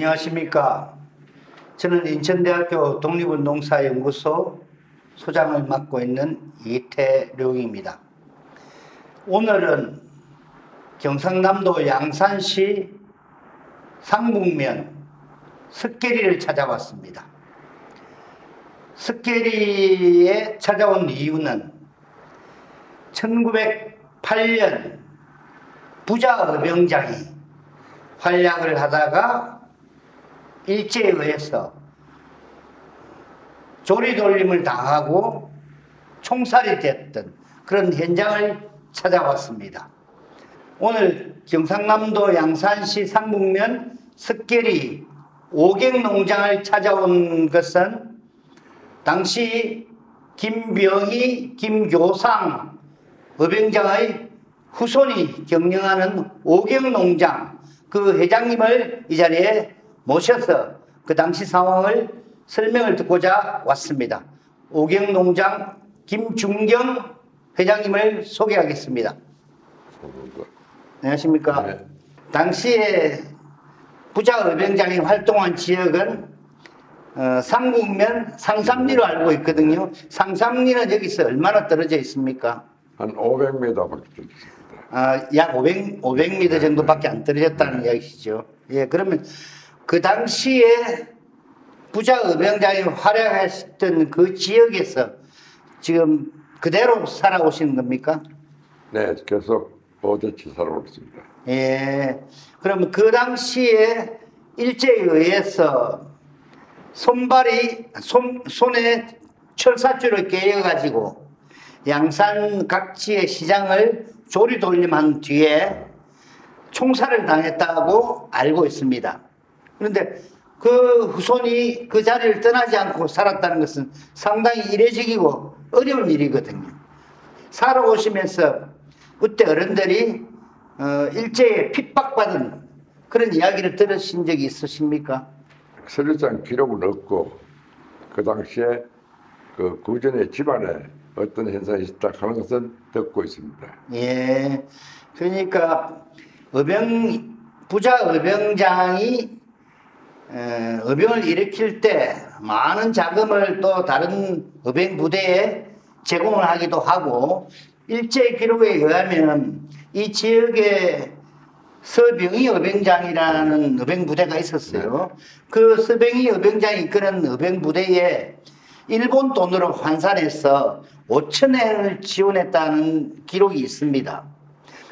안녕하십니까. 저는 인천대학교 독립운동사연구소 소장을 맡고 있는 이태룡입니다. 오늘은 경상남도 양산시 상북면 습계리를 찾아왔습니다. 습계리에 찾아온 이유는 1908년 부자의병장이 활약을 하다가 일제에 의해서 조리돌림을 당하고 총살이 됐던 그런 현장을 찾아왔습니다. 오늘 경상남도 양산시 상북면 습계리 오객농장을 찾아온 것은 당시 김병희, 김교상 의병장의 후손이 경영하는 오객농장 그 회장님을 이 자리에 모셔서 그 당시 상황을 설명을 듣고자 왔습니다. 오객농장 김중경 회장님을 소개하겠습니다. 안녕하십니까. 네. 당시에 부자의병장이 활동한 지역은 상북면 상삼리로 알고 있거든요. 상삼리는 여기서 얼마나 떨어져 있습니까? 한 500m밖에 없습니다. 약 500m 정도밖에 안 떨어졌다는 이야기시죠. 예, 그러면 그 당시에 부자의병장이 활약했던 그 지역에서 지금 그대로 살아오시는 겁니까? 네, 계속 오대치 살아오고 있습니다. 예. 그러면 그 당시에 일제에 의해서 손에 철사줄을 깨어가지고 양산 각지의 시장을 조리돌림한 뒤에 총살을 당했다고 알고 있습니다. 그런데 그 후손이 그 자리를 떠나지 않고 살았다는 것은 상당히 이례적이고 어려운 일이거든요. 살아오시면서 그때 어른들이 일제에 핍박받은 그런 이야기를 들으신 적이 있으십니까? 서류상 기록은 없고 그 당시에 그 구전의 집안에 어떤 현상이 있다 하는 것은 듣고 있습니다. 예. 그러니까 부자 의병장이 의병을 일으킬 때 많은 자금을 또 다른 의병 부대에 제공을 하기도 하고 일제 기록에 의하면 이 지역에 서병희 의병장이라는 의병 부대가 있었어요. 그 서병희 의병장이 이끄는 의병 부대에 일본 돈으로 환산해서 5,000원을 지원했다는 기록이 있습니다.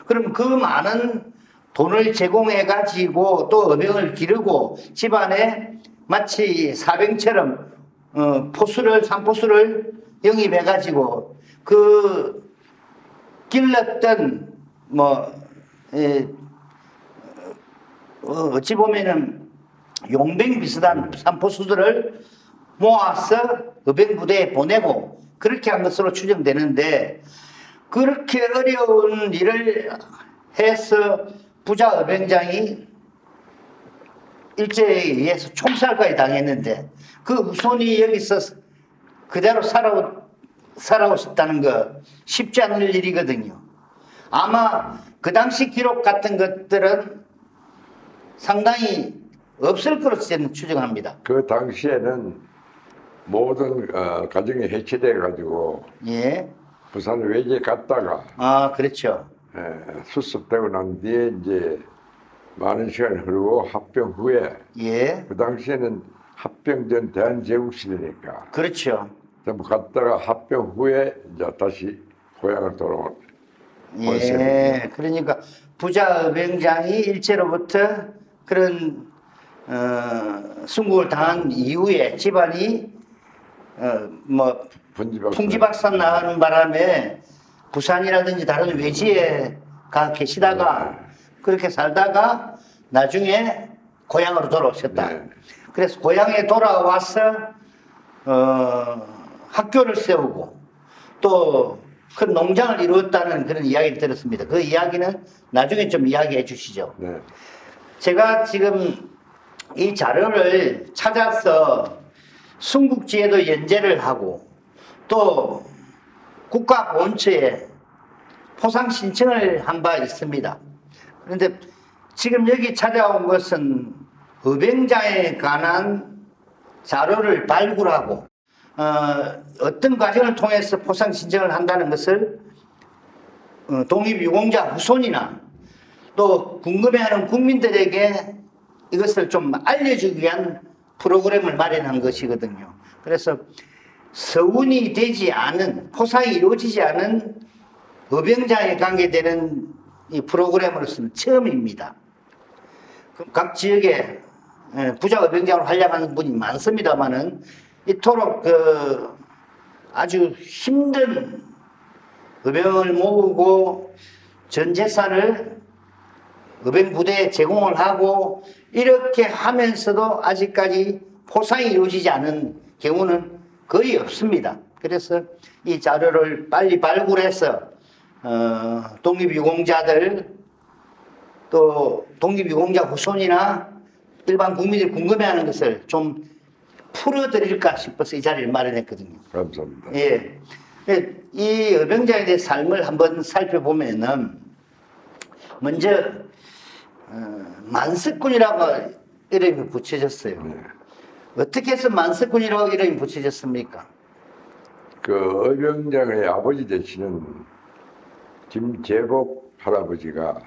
그럼 그 많은 돈을 제공해 가지고 또 의병을 기르고 집안에 마치 사병처럼 산포수를 영입해 가지고 그 길렀던 어찌 보면은 용병 비슷한 산포수들을 모아서 의병 부대에 보내고 그렇게 한 것으로 추정되는데 그렇게 어려운 일을 해서 부자 의병장이 일제에 의해서 총살까지 당했는데 그 후손이 여기서 그대로 살아오셨다는 거 쉽지 않은 일이거든요. 아마 그 당시 기록 같은 것들은 상당히 없을 것으로 저는 추정합니다. 그 당시에는 모든 가정이 해체돼 가지고 예. 부산 외지에 갔다가 그렇죠. 수습되고 난 뒤에 이제 많은 시간이 흐르고 합병 후에 예. 그 당시에는 합병 전 대한제국시대니까 그렇죠. 전부 갔다가 합병 후에 이제 다시 고향을 돌아온 예. 그러니까 부자의병장이 일제로부터 그런 순국을 당한 이후에 집안이 풍지박산 나가는 바람에 부산이라든지 다른 외지에 가 계시다가 그렇게 살다가 나중에 고향으로 돌아오셨다. 네. 그래서 고향에 돌아와서 학교를 세우고 또 큰 농장을 이루었다는 그런 이야기를 들었습니다. 그 이야기는 나중에 좀 이야기해 주시죠. 네. 제가 지금 이 자료를 찾아서 순국지에도 연재를 하고 또 국가보훈처에 포상 신청을 한 바 있습니다. 그런데 지금 여기 찾아온 것은 의병자에 관한 자료를 발굴하고 어떤 과정을 통해서 포상 신청을 한다는 것을 독립유공자 후손이나 또 궁금해하는 국민들에게 이것을 좀 알려주기 위한 프로그램을 마련한 것이거든요. 그래서 서운이 되지 않은, 포상이 이루어지지 않은 의병자에 관계되는 이 프로그램으로서는 처음입니다. 각 지역에 부자 의병장으로 활약하는 분이 많습니다만은 이토록 아주 힘든 의병을 모으고 전 재산을 의병 부대에 제공을 하고 이렇게 하면서도 아직까지 포상이 이루어지지 않은 경우는 거의 없습니다. 그래서 이 자료를 빨리 발굴해서 독립유공자들 또 독립유공자 후손이나 일반 국민들이 궁금해하는 것을 좀 풀어드릴까 싶어서 이 자리를 마련했거든요. 감사합니다. 예. 이 의병자에 대해 삶을 한번 살펴보면은 먼저 만석군이라고 이름이 붙여졌어요. 네. 어떻게 해서 만석군이라고 이름이 붙여졌습니까? 그 의병장의 아버지 되시는 김재복 할아버지가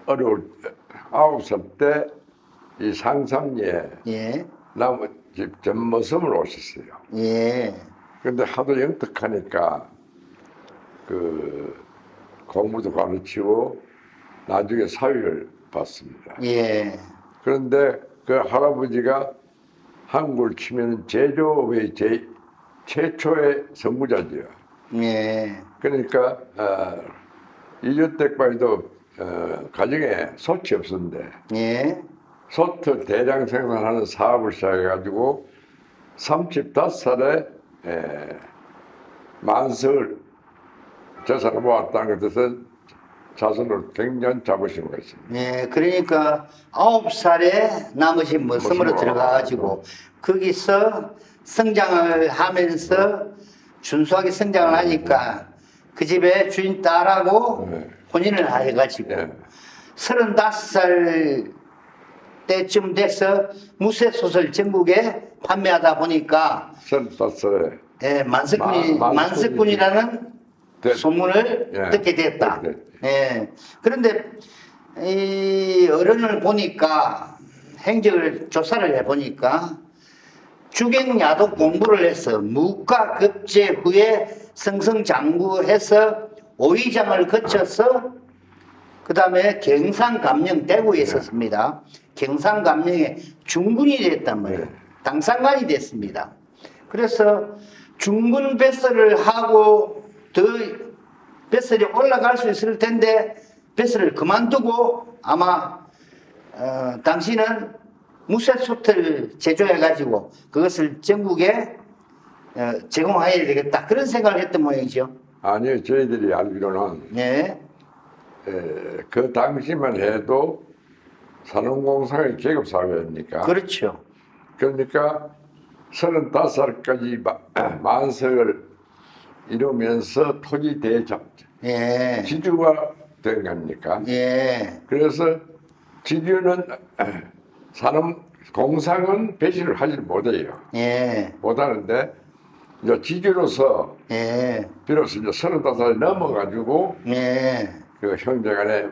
어려울 때 9살 때 이 상삼리에 예. 나무집 전머섬을 오셨어요. 예. 그런데 하도 영특하니까 그 공부도 가르치고 나중에 사위를 받습니다. 예. 그런데 그 할아버지가 한국을 치면 제조업의 최초의 선구자지요. 예. 그러니까 이주택 에도 가정에 솥이 없었는데 예. 솥을 대량 생산하는 사업을 시작해가지고 35살에 만석을 재산을 모았다는 것에서 자손을 굉장히 자부심을 했습니다. 예. 그러니까 9살에 나머지 머슴으로 들어가가지고 거기서 성장을 하면서 준수하게 성장을 하니까 그 집에 주인 딸하고 네. 혼인을 해가지고 네. 35살 때쯤 돼서 무쇠솥을 전국에 판매하다 보니까 35살에 예, 만석군이라는 소문을 예. 듣게 됐다. 예. 그런데 이 어른을 보니까 행적을 조사를 해보니까 주갱야독 공부를 해서 무과 급제 후에 승승장구해서 오이장을 거쳐서 그 다음에 경상감령 대구에 있었습니다. 경상감령에 중군이 됐단 말이에요. 당상관이 됐습니다. 그래서 중군 뱃설을 하고 더 뱃설이 올라갈 수 있을 텐데 뱃설을 그만두고 아마 당신은 무쇠솥을 제조해가지고 그것을 전국에 제공해야 되겠다. 그런 생각을 했던 모양이죠. 아니요, 저희들이 알기로는 네. 그 당시만 해도 산업공사의 계급사회입니까? 그렇죠. 그러니까 35살까지 만석을 이루면서 토지 대접, 예. 지주가 된 겁니까? 예. 그래서 지주는 산업공상은 배신을 하지 못해요. 예. 못하는데 이제 지주로서 예. 비로소 이제 35살이 넘어가지고 예. 그 형제간에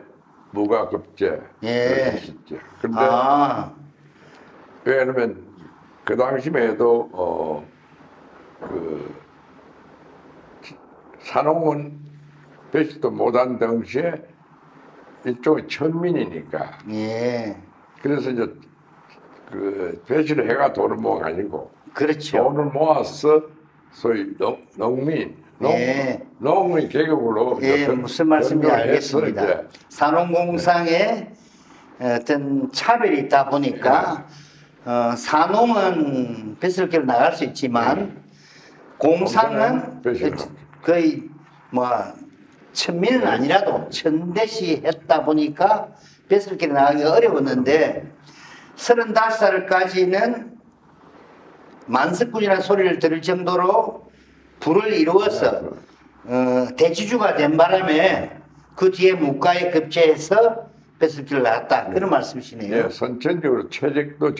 무과급제 예. 했었죠. 그런데 왜냐면 그 당시만 해도 그 산업은 배치도 못한 당시에 이쪽이 천민이니까 예. 그래서 이제 그 배치를 해가 돈을 모은 게 아니고 그렇죠. 돈을 모아서 소위 농민 예. 농의 계급으로 예, 무슨 말씀인지 알겠습니다. 이제 산업공상에 어떤 차별이 있다 보니까 산업은 뱃설길로 나갈 수 있지만 공상은 거의 뭐 천민은 아니라도 천대시 했다 보니까 뱃설길에 나가기가 어려웠는데 35살까지는 만석군이라는 소리를 들을 정도로 부를 이루어서 대지주가 된 바람에 그 뒤에 무가에 급제해서 뱃슬길을 나갔다. 그런 말씀이시네요. 예, 선천적으로 체력도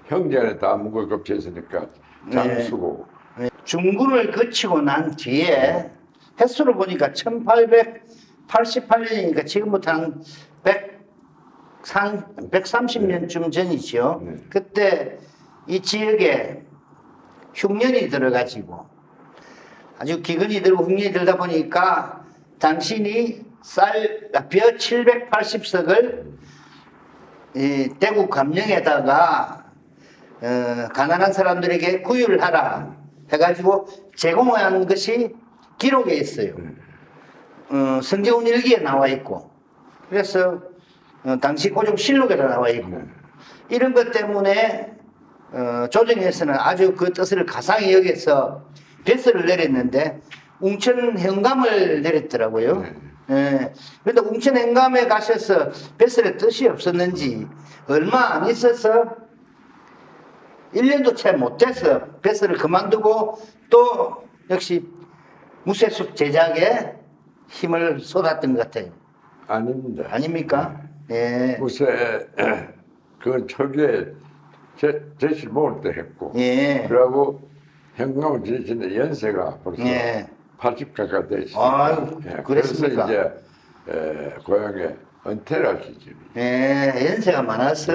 형제간에 다 문과 겹쳐있으니까 장수고. 네. 중군을 거치고 난 뒤에 횟수로 보니까 1888년이니까 지금부터 한 130년쯤 전이죠. 네. 그때 이 지역에 흉년이 들어가지고 아주 기근이 들고 흉년이 들다 보니까 당신이 벼 780석을 대구 감령에다가 가난한 사람들에게 구휼하라 해가지고 제공한 것이 기록에 있어요. 성경운 일기에 나와 있고, 그래서 당시 고종실록에도 나와 있고, 이런 것 때문에 조정에서는 아주 그 뜻을 가상히 여기서 뱃설을 내렸는데 웅천 현감을 내렸더라고요. 예. 그런데 웅천 현감에 가셔서 뱃설의 뜻이 없었는지 얼마 안 있어서 1년도 채 못돼서 뱃설을 그만두고 또 역시 무쇠숲 제작에 힘을 쏟았던 것 같아요. 아닙니다. 아닙니까? 예. 무쇠 그 초기에 제실 모을 때 했고, 예. 그러고 현감을 지내시는 연세가 벌써 예. 80 가까이 되시죠. 아유, 그랬습니까? 그래서 이제 고향에 은퇴를 하시죠. 예, 연세가 많아서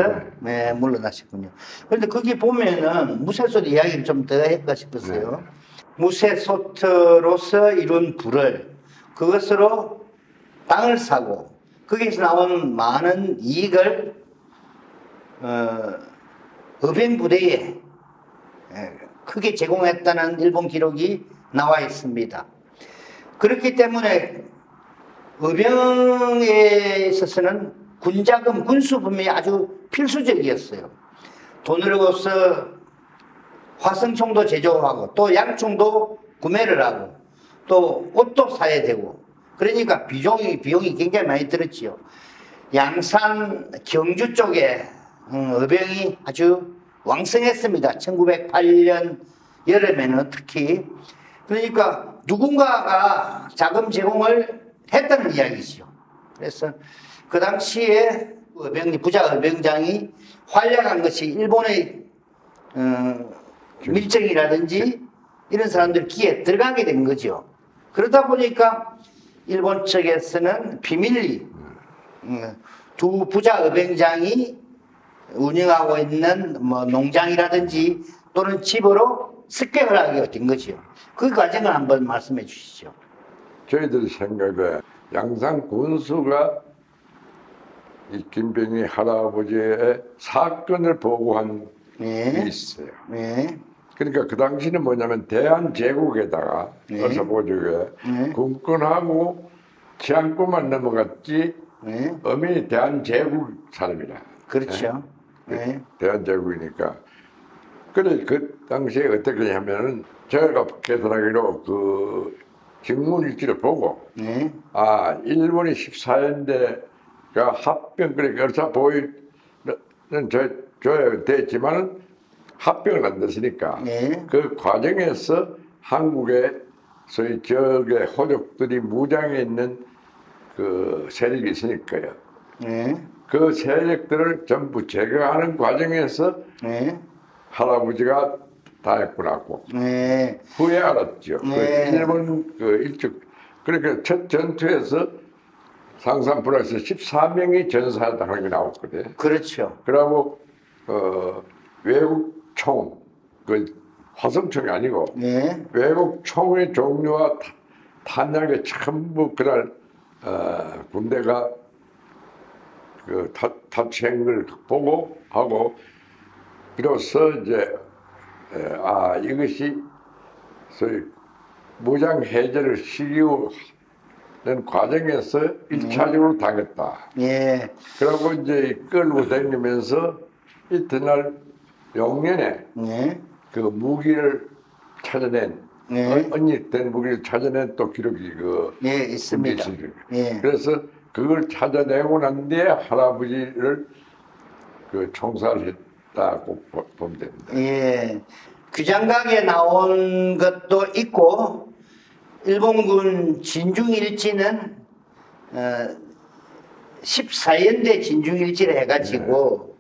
물러나셨군요. 그런데 거기 보면은 무쇠솥 이야기를 좀 더 할까 싶었어요. 무쇠솥으로서 이룬 부를 그것으로 땅을 사고 거기서 나온 많은 이익을 의병부대에 크게 제공했다는 일본 기록이 나와 있습니다. 그렇기 때문에 의병에 있어서는 군자금, 군수품이 아주 필수적이었어요. 돈으로서 화성총도 제조하고 또 양총도 구매를 하고 또 옷도 사야 되고 그러니까 비용이 굉장히 많이 들었지요. 양산, 경주 쪽에 의병이 아주 왕성했습니다. 1908년 여름에는 특히. 그러니까 누군가가 자금 제공을 했다는 이야기죠. 그래서 그 당시에 부자 의병장이 활약한 것이 일본의 밀정이라든지 이런 사람들 귀에 들어가게 된 거죠. 그러다 보니까 일본 측에서는 비밀리 두 부자 의병장이 운영하고 있는 뭐 농장이라든지 또는 집으로 습격을 하게 된 거죠. 그 과정을 한번 말씀해 주시죠. 저희들 생각에 양산 군수가 이 김병희 할아버지의 사건을 보고한 게 있어요. 그러니까 그 당시는 뭐냐면 대한제국에다가 어서보조에 군권하고 치안권만 넘어갔지 엄연히 대한제국 사람이라. 그렇죠. 대한제국이니까. 그래 그 당시에 어떻게 하면은 제가 계산하기로 그 직문일지를 보고 아 일본이 14년대가 합병 그래 열사 보위는 줘야 됐지만은 합병은 안 됐으니까 그 과정에서 한국의 소위 지역의 호족들이 무장해 있는 그 세력이 있으니까요. 그 세력들을 전부 제거하는 과정에서 할아버지가 다 했구나고 후에 알았죠. 그 일본 그 일찍 그러니까 첫 전투에서 상산불에서 14명이 전사했다는 게 나왔거든. 그렇죠. 그러고 외국 총, 그 화성총이 아니고 외국 총의 종류와 탄약의 전부 그날 군대가 그 타치한 걸 보고 하고 비로소 이제 아 이것이 소위 무장 해제를 시키는 과정에서 1차적으로 당했다. 그러고 이제 끌고 다니면서 이튿날 용년에 그 무기를 찾아낸 언닉된 무기를 찾아낸 또 기록이 그 있습니다. 그래서 그걸 찾아내고 난 뒤에 할아버지를 그 총살했다고 보면 됩니다. 규장각에 나온 것도 있고 일본군 진중일지는 14연대 진중일지를 해가지고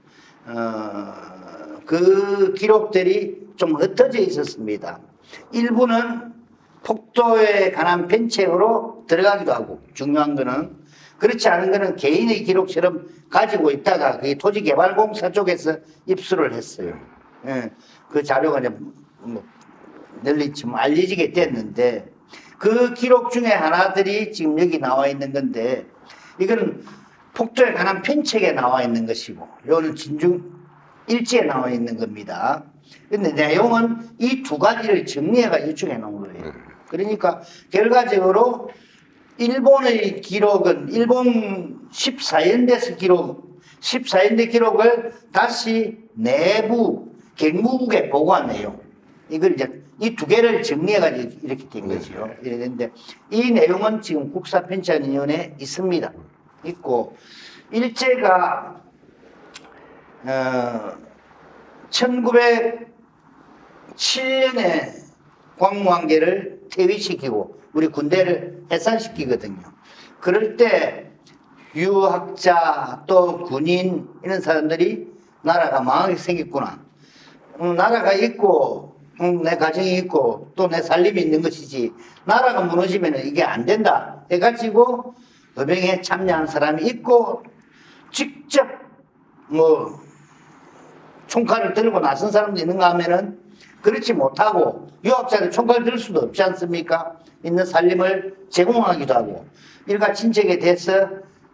그 기록들이 좀 흩어져 있었습니다. 일부는 폭도에 관한 편책으로 들어가기도 하고, 중요한 거는 그렇지 않은 거는 개인의 기록처럼 가지고 있다가 그 토지개발공사 쪽에서 입수를 했어요. 예, 그 자료가 이제 뭐 널리 좀 알려지게 됐는데, 그 기록 중에 하나들이 지금 여기 나와 있는 건데, 이거는 폭도에 관한 편책에 나와 있는 것이고, 이거는 진중 일지에 나와 있는 겁니다. 근데 내용은 이 두 가지를 정리해가 유축해 놓은 거예요. 그러니까 결과적으로 일본의 기록은 일본 14연대에서 14연대 기록을 다시 내부 경무국에 보고한 내용. 이걸 이제 이 두 개를 정리해가지고 이렇게 된 거죠. 이래 됐는데 이 내용은 지금 국사편찬위원회에 있습니다. 있고, 일제가 1907년에 광무왕제를 퇴위시키고 우리 군대를 해산시키거든요. 그럴 때 유학자 또 군인 이런 사람들이 나라가 망하게 생겼구나. 나라가 있고 내 가정이 있고 또 내 살림이 있는 것이지 나라가 무너지면 이게 안 된다 해가지고 의병에 참여한 사람이 있고 직접 뭐 총칼을 들고 나선 사람도 있는가 하면은 그렇지 못하고 유학자들 총칼 들 수도 없지 않습니까? 있는 살림을 제공하기도 하고 일가 친척에 대해서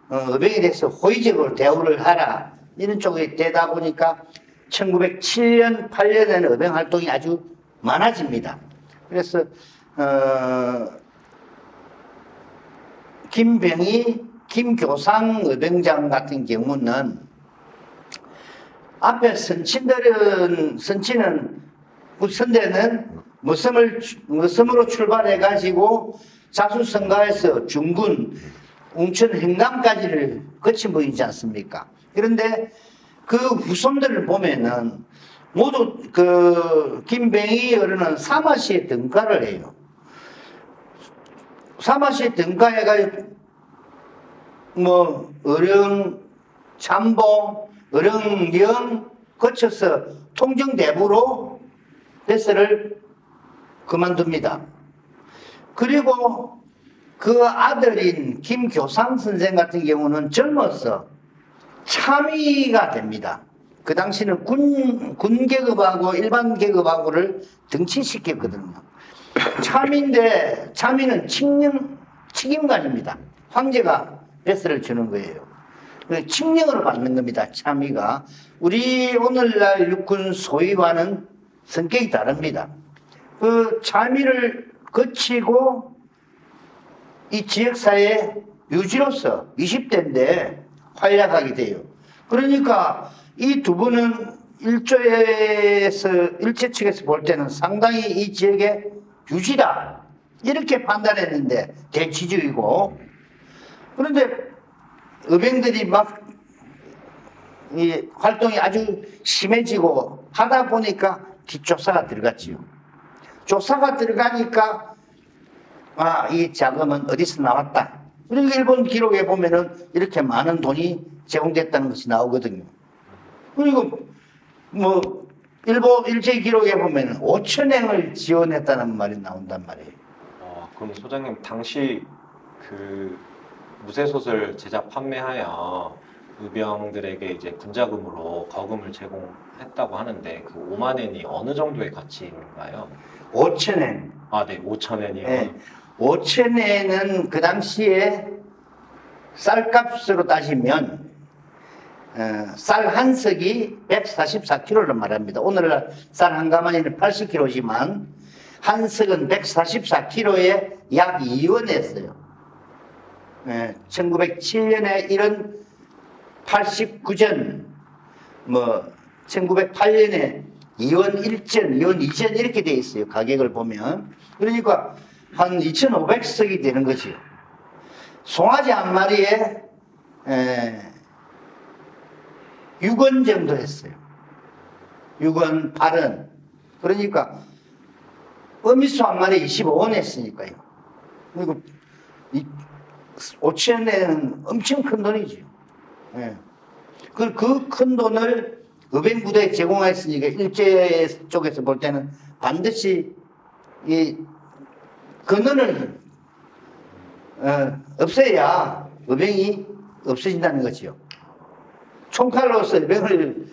의병에 대해서 호의적으로 대우를 하라 이런 쪽이 되다 보니까 1907년 8년에는 의병 활동이 아주 많아집니다. 그래서 김교상 의병장 같은 경우는 앞에 선치는 머섬으로 출발해 가지고 자수성가에서 중군 웅천 행감까지를 거친 분이지 않습니까? 그런데 그 후손들을 보면은 모두 그 김병희 어른은 사마시에 등가를 해요. 사마시에 등가해가지고 뭐 어령, 참봉, 어령령 거쳐서 통정대부로 대서를 그만둡니다. 그리고 그 아들인 김교상 선생 같은 경우는 젊어서 참의가 됩니다. 그 당시는 군 계급하고 일반 계급하고를 등치시켰거든요. 참의인데 참의는 칙임관입니다. 황제가 배설을 주는 거예요. 칙령으로 받는 겁니다. 참의가. 우리 오늘날 육군 소위와는 성격이 다릅니다. 그 참의를 거치고 이 지역사회 유지로서 20대인데 활약하게 돼요. 그러니까 이 두 분은 일제 측에서 볼 때는 상당히 이 지역의 유지다 이렇게 판단했는데 대치주의고, 그런데 의병들이 막 이 활동이 아주 심해지고 하다 보니까 뒷조사가 들어갔지요. 조사가 들어가니까 이 자금은 어디서 나왔다. 그리고 일본 기록에 보면은 이렇게 많은 돈이 제공됐다는 것이 나오거든요. 그리고 뭐 일제 기록에 보면은 5천행을 지원했다는 말이 나온단 말이에요. 그럼 소장님 당시 그 무쇠솥을 제작 판매하여 의병들에게 이제 군자금으로 거금을 제공했다고 하는데 그 5만엔이 어느 정도의 가치인가요? 5천행. 네, 5천엔이요. 네. 5천엔은 그 당시에 쌀값으로 따지면 쌀 한 석이 144kg를 말합니다. 오늘날 쌀 한 가마니는 80kg지만 한 석은 144kg에 약 2원했어요. 1907년에 이런 89전, 1908년에 2원 1전, 2원 2전 이렇게 돼 있어요. 가격을 보면. 그러니까 한 2,500석이 되는 거죠. 송아지 한 마리에 6원 정도 했어요. 6원, 8원. 그러니까 어미소 한 마리에 25원 했으니까요. 그리고 5천에는 엄청 큰 돈이죠. 예. 그 큰 돈을 의병부대에 제공했으니까 일제 쪽에서 볼 때는 반드시 이 근원을 없애야 의병이 없어진다는 거지요. 총칼로서 의병을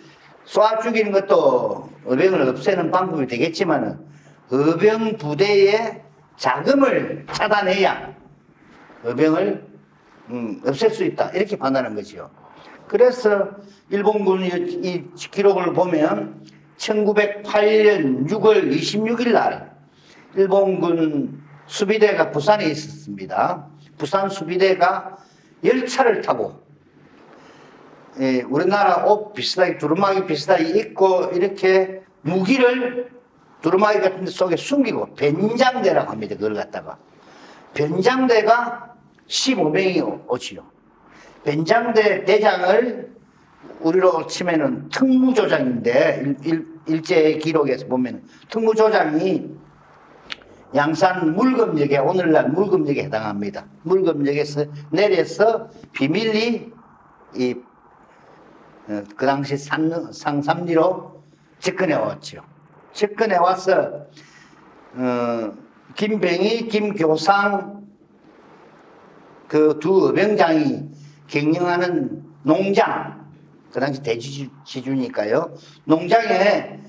쏴 죽이는 것도 의병을 없애는 방법이 되겠지만 의병 부대의 자금을 차단해야 의병을 없앨 수 있다 이렇게 판단한 거지요. 그래서 일본군 이 기록을 보면 1908년 6월 26일 날 일본군 수비대가 부산에 있었습니다. 부산 수비대가 열차를 타고 우리나라 옷 비슷하게 두루마기 비슷하게 입고 이렇게 무기를 두루마기 같은 데 속에 숨기고 변장대라고 합니다. 그걸 갖다가 변장대가 15명이 오지요. 변장대 대장을 우리로 치면은 특무조장인데 일제 기록에서 보면 특무조장이 양산 물금역에 오늘날 물금역에 해당합니다. 물금역에서 내려서 비밀리 그 당시 상삼리로 접근해 왔죠. 접근해 와서 김병희, 김교상 그 두 의병장이 경영하는 농장, 그 당시 대지주니까요. 농장에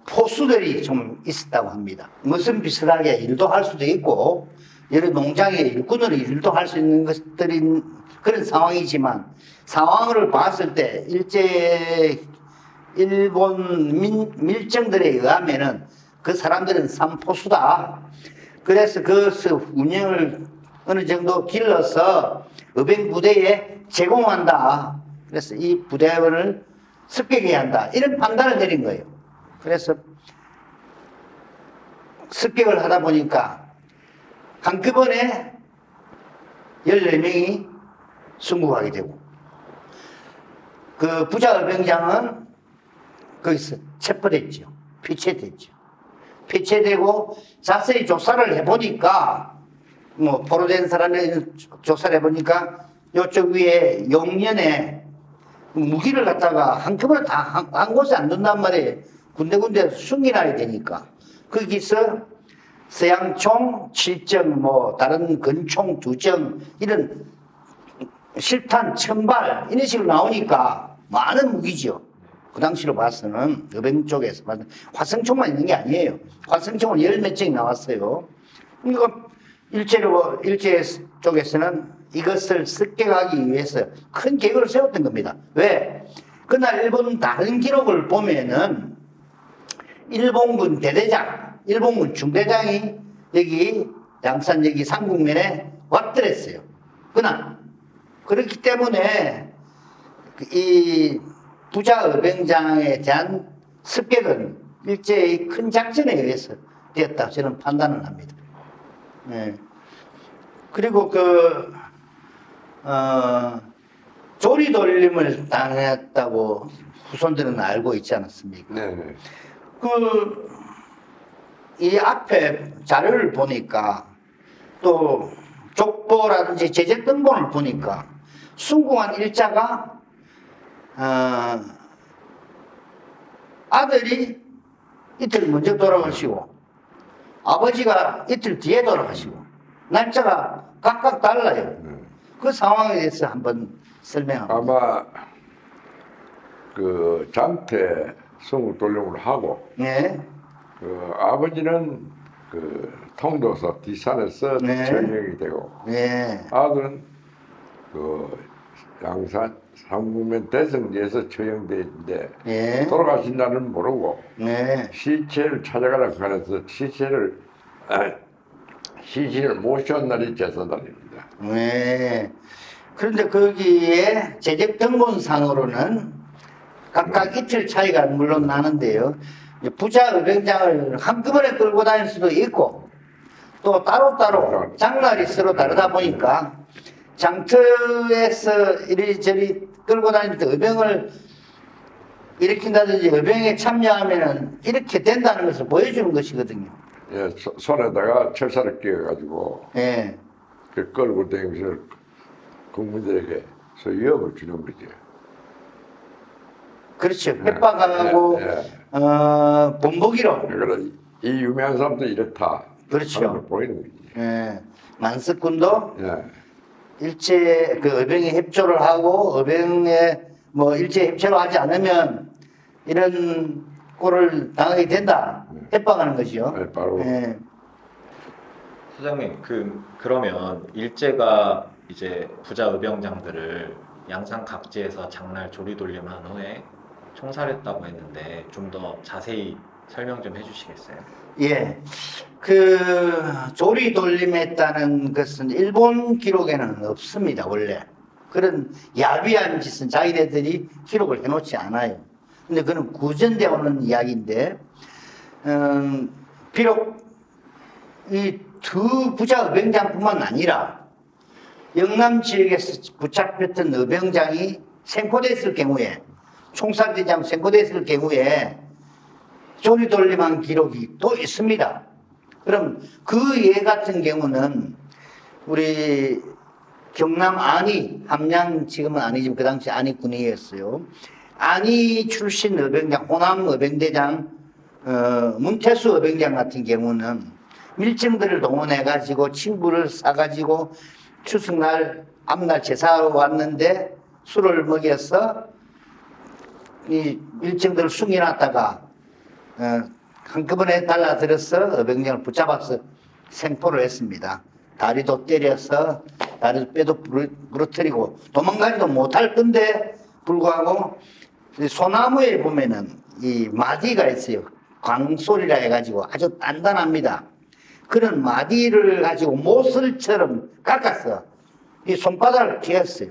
포수들이 좀 있었다고 합니다. 무슨 비슷하게 일도 할 수도 있고 여러 농장에 일꾼으로 일도 할 수 있는 것들인 그런 상황이지만 상황을 봤을 때 일본 밀정들에 의하면은 그 사람들은 삼포수다. 그래서 그 운영을 어느 정도 길러서 의병 부대에 제공한다. 그래서 이 부대원을 습격해야 한다. 이런 판단을 내린 거예요. 그래서 습격을 하다 보니까 한꺼번에 14명이 순국하게 되고 그 부자 의병장은 거기서 체포됐죠. 피체됐죠. 피체되고 자세히 조사를 해보니까 뭐 포로된 사람을 조사를 해보니까 이쪽 위에 용년에 무기를 갖다가 한꺼번에 다 한 곳에 안 둔단 말이에요. 군데군데 숨겨놔야 되니까. 거기서 서양총 7정, 뭐 다른 근총 2정 이런 실탄, 천발 이런 식으로 나오니까 많은 무기죠. 그 당시로 봐서는 의병 쪽에서 봐서는 화성총만 있는 게 아니에요. 화성총은 열 몇 정이 나왔어요. 그러니까 일제 쪽에서는 이것을 습격하기 위해서 큰 계획을 세웠던 겁니다. 왜? 그날 일본 다른 기록을 보면은 일본군 대대장, 일본군 중대장이 여기 양산 여기 상국면에 왔더랬어요. 그날. 그렇기 때문에 이 부자 의병장에 대한 습격은 일제의 큰 작전에 의해서 되었다 저는 판단을 합니다. 네. 그리고 조리 돌림을 당했다고 후손들은 알고 있지 않았습니까? 네네. 이 앞에 자료를 보니까 또 족보라든지 제재 등본을 보니까 순국한 일자가 아들이 이틀 먼저 돌아가시고 아버지가 이틀 뒤에 돌아가시고 날짜가 각각 달라요. 그 상황에 대해서 한번 설명합니다. 아마 그 장태 순국 돌림을 하고 네. 그 아버지는 그 통도서 뒷산에서 네. 전역이 되고 네. 아들은 그 양산 상국면 대성지에서 처형돼 있는데 네. 돌아가신 날은 모르고 네. 시체를 찾아가라 하면서 시신을 모셔온 날이 제사날입니다. 네. 그런데 거기에 제적 등본상으로는 각각 이틀 차이가 물론 나는데요. 부자 의병장을 한꺼번에 끌고 다닐 수도 있고 또 따로따로 장날이 서로 다르다 보니까 장터에서 이리저리 끌고 다닐 때 의병을 일으킨다든지 의병에 참여하면은 이렇게 된다는 것을 보여주는 것이거든요. 예, 손에다가 철사를 끼워가지고 예. 그 끌고 다니면서 국민들에게 위협을 주는 거지. 그렇죠. 협박하고 본보기로. 그러니까 이 유명한 사람도 이렇다. 그렇죠. 하는 걸 보이는 거지. 예, 만석군도 예. 일제 그 의병에 협조를 하고 의병에 뭐 일제 협조를 하지 않으면 이런 꼴을 당하게 된다. 협박하는 거죠. 네, 바로. 예. 소장님, 그러면 일제가 이제 부자 의병장들을 양산 각지에서 장날 조리돌림한 후에 총살했다고 했는데 좀 더 자세히 설명 좀 해주시겠어요? 예. 그 조리 돌림했다는 것은 일본 기록에는 없습니다. 원래 그런 야비한 짓은 자기네들이 기록을 해놓지 않아요. 근데 그는 구전되어 오는 이야기인데 비록 이 두 부자 의병장뿐만 아니라 영남 지역에서 붙잡혔던 의병장이 생포됐을 경우에 총살되지 않고 생포됐을 경우에 조리돌림한 기록이 또 있습니다. 그럼 그 예 같은 경우는 우리 경남 안희, 함양 지금은 아니지만 그 당시 안희군이었어요. 안희 출신 의병장, 호남 의병대장 문태수 의병장 같은 경우는 밀정들을 동원해가지고 친구를 싸가지고 추석날 앞날 제사하러 왔는데 술을 먹여서 이 밀정들을 숨겨놨다가 한꺼번에 달라들어서 의병장을 붙잡아서 생포를 했습니다. 다리도 때려서 다리도 뼈도 부러뜨리고 도망가지도 못할 건데 불구하고 소나무에 보면은 이 마디가 있어요. 광솔이라 해가지고 아주 단단합니다. 그런 마디를 가지고 모슬처럼 깎았어. 이 손바닥을 깨었어요.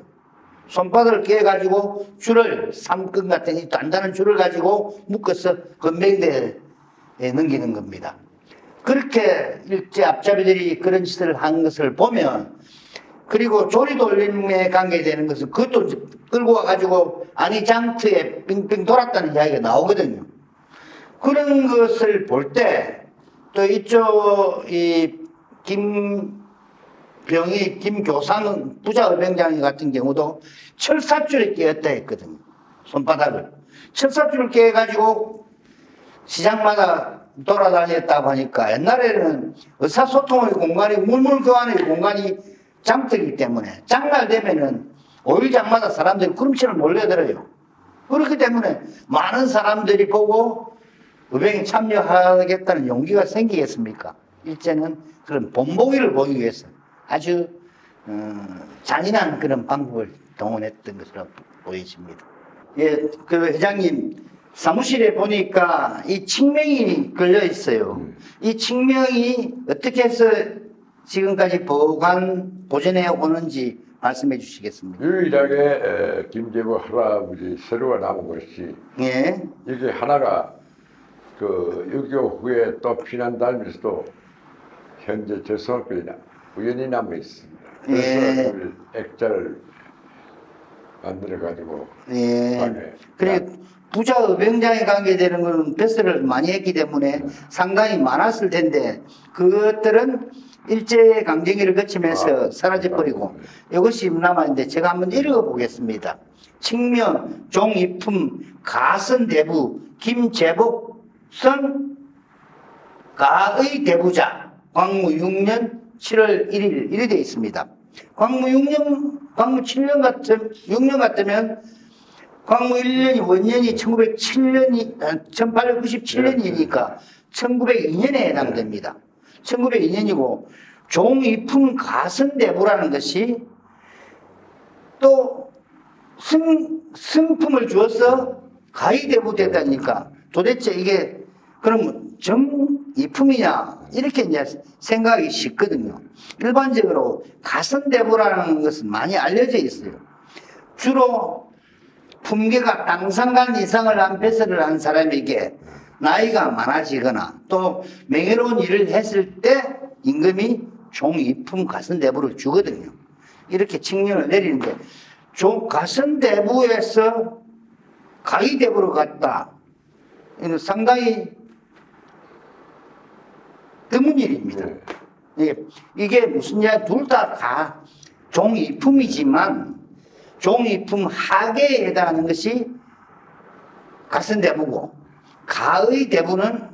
손바닥을 깨가지고 줄을 삼근 같은 이 단단한 줄을 가지고 묶어서 건병대에 넘기는 겁니다. 그렇게 일제 앞잡이들이 그런 짓을 한 것을 보면 그리고 조리돌림에 관계되는 것은 그것도 끌고 와가지고 안희 장터에 빙빙 돌았다는 이야기가 나오거든요. 그런 것을 볼 때 또 이쪽 이 김교상 부자 의병장 같은 경우도 철사줄에 끼었다 했거든요. 손바닥을. 철사줄을 끼어가지고 시장마다 돌아다녔다고 하니까 옛날에는 의사소통의 공간이 물물교환의 공간이 장터이기 때문에 장날 되면은 5일장마다 사람들이 구름치를 몰려들어요. 그렇기 때문에 많은 사람들이 보고 의병에 참여하겠다는 용기가 생기겠습니까? 일제는 그런 본보기를 보기 위해서 아주 잔인한 그런 방법을 동원했던 것으로 보여집니다. 예, 그 회장님 사무실에 보니까 이 칙명이 걸려 있어요. 이 칙명이 어떻게 해서 지금까지 보존해 오는지 말씀해 주시겠습니까? 유일하게 김제부 할아버지 서류가 남은 것이 예. 이게 하나가 그 6.25 후에 또 피난다니면서도 현재 저서까지 우연히 남아 있습니다. 그래서 예. 그 액자를 만들어 가지고 예. 그래 부자 의병장에 관계되는 것은 패스를 많이 했기 때문에 상당히 많았을 텐데 그것들은 일제 강점기를 거치면서 사라져버리고 이것이 남아있는데 제가 한번 읽어보겠습니다. 칙명, 종이품, 가선대부, 김재복선 가의 대부자, 광무 6년 7월 1일 이렇게 되어 있습니다. 광무 6년, 광무 7년 6년 같으면 광무 1년이 원년이 1897년이니까 1902년에 해당됩니다. 1902년이고 종이품 가선대부라는 것이 또 승품을 주어서 가의대부 됐다니까 도대체 이게 그럼 정이품이냐 이렇게 이제 생각이 쉽거든요. 일반적으로 가선대부라는 것은 많이 알려져 있어요. 주로 품계가 당상간 이상을 한 배설을 한 사람에게 나이가 많아지거나 또 명예로운 일을 했을 때 임금이 종이품 가선대부를 주거든요. 이렇게 칙령을 내리는데 가선대부에서 가의대부로 갔다. 이건 상당히 드문 일입니다. 이게 무슨 이야기 둘 다 종이품이지만 종이품 하계에 해당하는 것이 각선대부고, 가의 대부는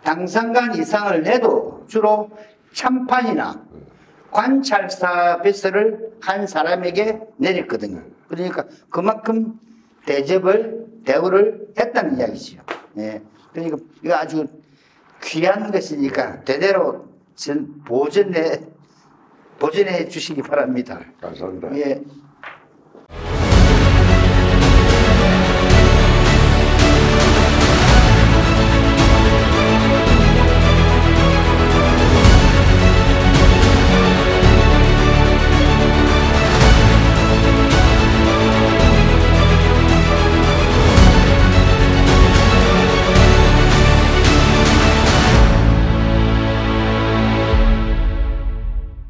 당상관 이상을 내도 주로 참판이나 관찰사 벼슬을 한 사람에게 내렸거든요. 그러니까 그만큼 대우를 했다는 이야기죠. 예. 그러니까 이거 아주 귀한 것이니까 대대로 보존해 주시기 바랍니다. 감사합니다. 예.